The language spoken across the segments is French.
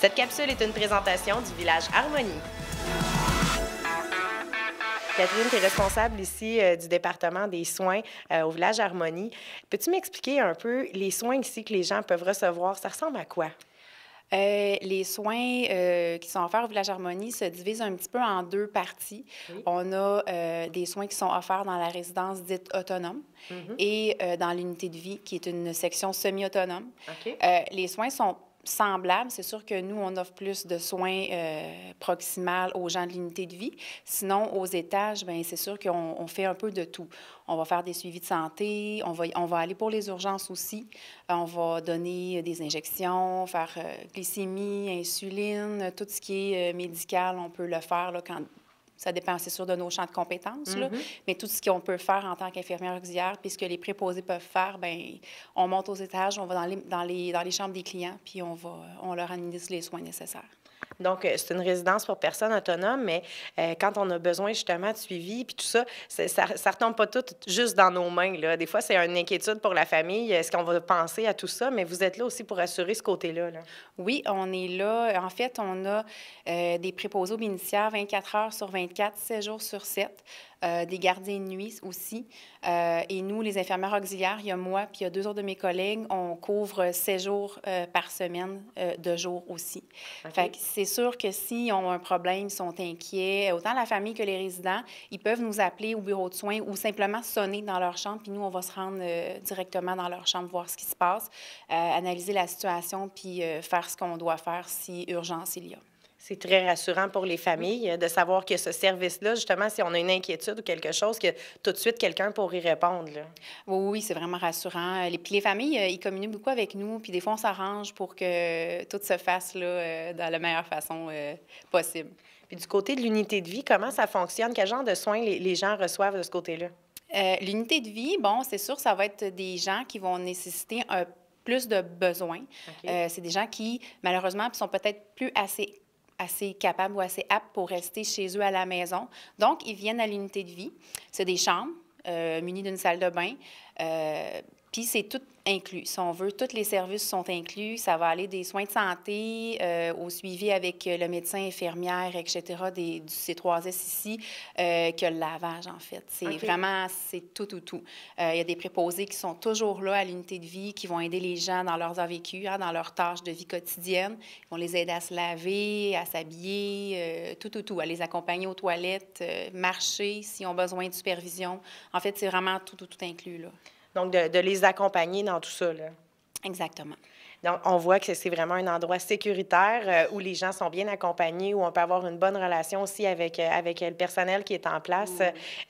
Cette capsule est une présentation du village Harmonie. Catherine, tu es responsable ici du département des soins au village Harmonie. Peux-tu m'expliquer un peu les soins ici que les gens peuvent recevoir? Ça ressemble à quoi? Les soins qui sont offerts au village Harmonie se divisent un petit peu en deux parties. Oui. On a des soins qui sont offerts dans la résidence dite autonome et dans l'unité de vie, qui est une section semi-autonome. OK. Les soins sont semblables. C'est sûr que nous, on offre plus de soins proximales aux gens de l'unité de vie. Sinon, aux étages, bien, c'est sûr qu'on fait un peu de tout. On va faire des suivis de santé, on va aller pour les urgences aussi. On va donner des injections, faire glycémie, insuline, tout ce qui est médical, on peut le faire là, quand... Ça dépend, c'est sûr, de nos champs de compétences, là. Mais tout ce qu'on peut faire en tant qu'infirmière auxiliaire, puis ce que les préposés peuvent faire, bien, on monte aux étages, on va dans les chambres des clients, puis on leur administre les soins nécessaires. Donc, c'est une résidence pour personnes autonomes, mais quand on a besoin justement de suivi, puis tout ça, ça ne retombe pas tout juste dans nos mains, là. Des fois, c'est une inquiétude pour la famille. Est-ce qu'on va penser à tout ça? Mais vous êtes là aussi pour assurer ce côté-là, là. Oui, on est là. En fait, on a des préposés aux bénéficiaires 24 heures sur 24, 7 jours sur 7. Des gardiens de nuit aussi. Et nous, les infirmières auxiliaires, il y a moi puis il y a 2 autres de mes collègues, on couvre 7 jours par semaine, de jours aussi. Okay. Fait que c'est sûr que s'ils ont un problème, ils sont inquiets, autant la famille que les résidents, ils peuvent nous appeler au bureau de soins ou simplement sonner dans leur chambre, puis nous, on va se rendre directement dans leur chambre, voir ce qui se passe, analyser la situation, puis faire ce qu'on doit faire si urgence il y a. C'est très rassurant pour les familles de savoir que ce service-là, justement, si on a une inquiétude ou quelque chose, que tout de suite, quelqu'un pourrait y répondre, là. Oui, c'est vraiment rassurant. Puis les familles, ils communiquent beaucoup avec nous, puis des fois, on s'arrange pour que tout se fasse là, de la meilleure façon possible. Puis du côté de l'unité de vie, comment ça fonctionne? Quel genre de soins les gens reçoivent de ce côté-là? L'unité de vie, bon, c'est sûr, ça va être des gens qui vont nécessiter plus de besoins. Okay. C'est des gens qui, malheureusement, sont peut-être plus assez capables ou assez aptes pour rester chez eux à la maison. Donc, ils viennent à l'unité de vie. C'est des chambres munies d'une salle de bain. Puis, c'est tout inclus. Si on veut, tous les services sont inclus. Ça va aller des soins de santé au suivi avec le médecin, infirmière, etc., du C3S ici, que le lavage, en fait. C'est Okay. vraiment, c'est tout. Il y a des préposés qui sont toujours là à l'unité de vie, qui vont aider les gens dans leurs AVQ, dans leurs tâches de vie quotidienne. Ils vont les aider à se laver, à s'habiller, tout, à les accompagner aux toilettes, marcher s'ils ont besoin de supervision. En fait, c'est vraiment tout inclus, là. Donc, de les accompagner dans tout ça, là. Exactement. Donc, on voit que c'est vraiment un endroit sécuritaire où les gens sont bien accompagnés, où on peut avoir une bonne relation aussi avec le personnel qui est en place.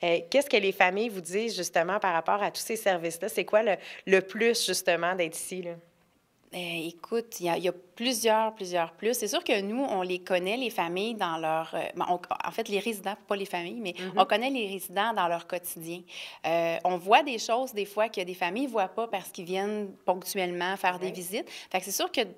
Qu'est-ce que les familles vous disent justement par rapport à tous ces services-là? C'est quoi le plus, justement, d'être ici, là? Écoute, il y a plusieurs plus. C'est sûr que nous, on les connaît, les familles, dans leur... en fait, les résidents, pas les familles, mais on connaît les résidents dans leur quotidien. On voit des choses, des fois, que des familles ne voient pas parce qu'ils viennent ponctuellement faire des visites. Fait que c'est sûr qu'ils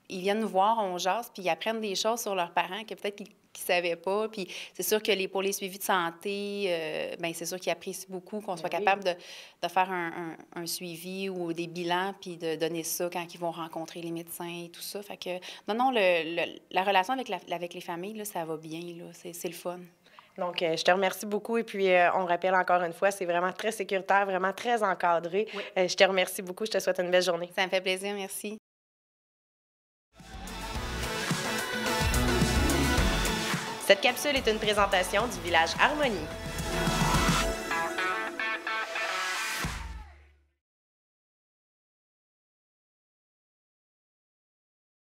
viennent nous voir, on jase, puis ils apprennent des choses sur leurs parents que peut-être qu'ils ne savaient pas. Puis c'est sûr que pour les suivis de santé, bien, c'est sûr qu'ils apprécient beaucoup qu'on soit capable de faire un suivi ou des bilans, puis de donner ça quand ils vont rencontrer les médecins et tout ça. Fait que, non, la relation avec les familles, là, ça va bien, là. C'est le fun. Donc, je te remercie beaucoup. Et puis, on rappelle encore une fois, c'est vraiment très sécuritaire, vraiment très encadré. Oui. Je te remercie beaucoup. Je te souhaite une belle journée. Ça me fait plaisir. Merci. Cette capsule est une présentation du village Harmonie.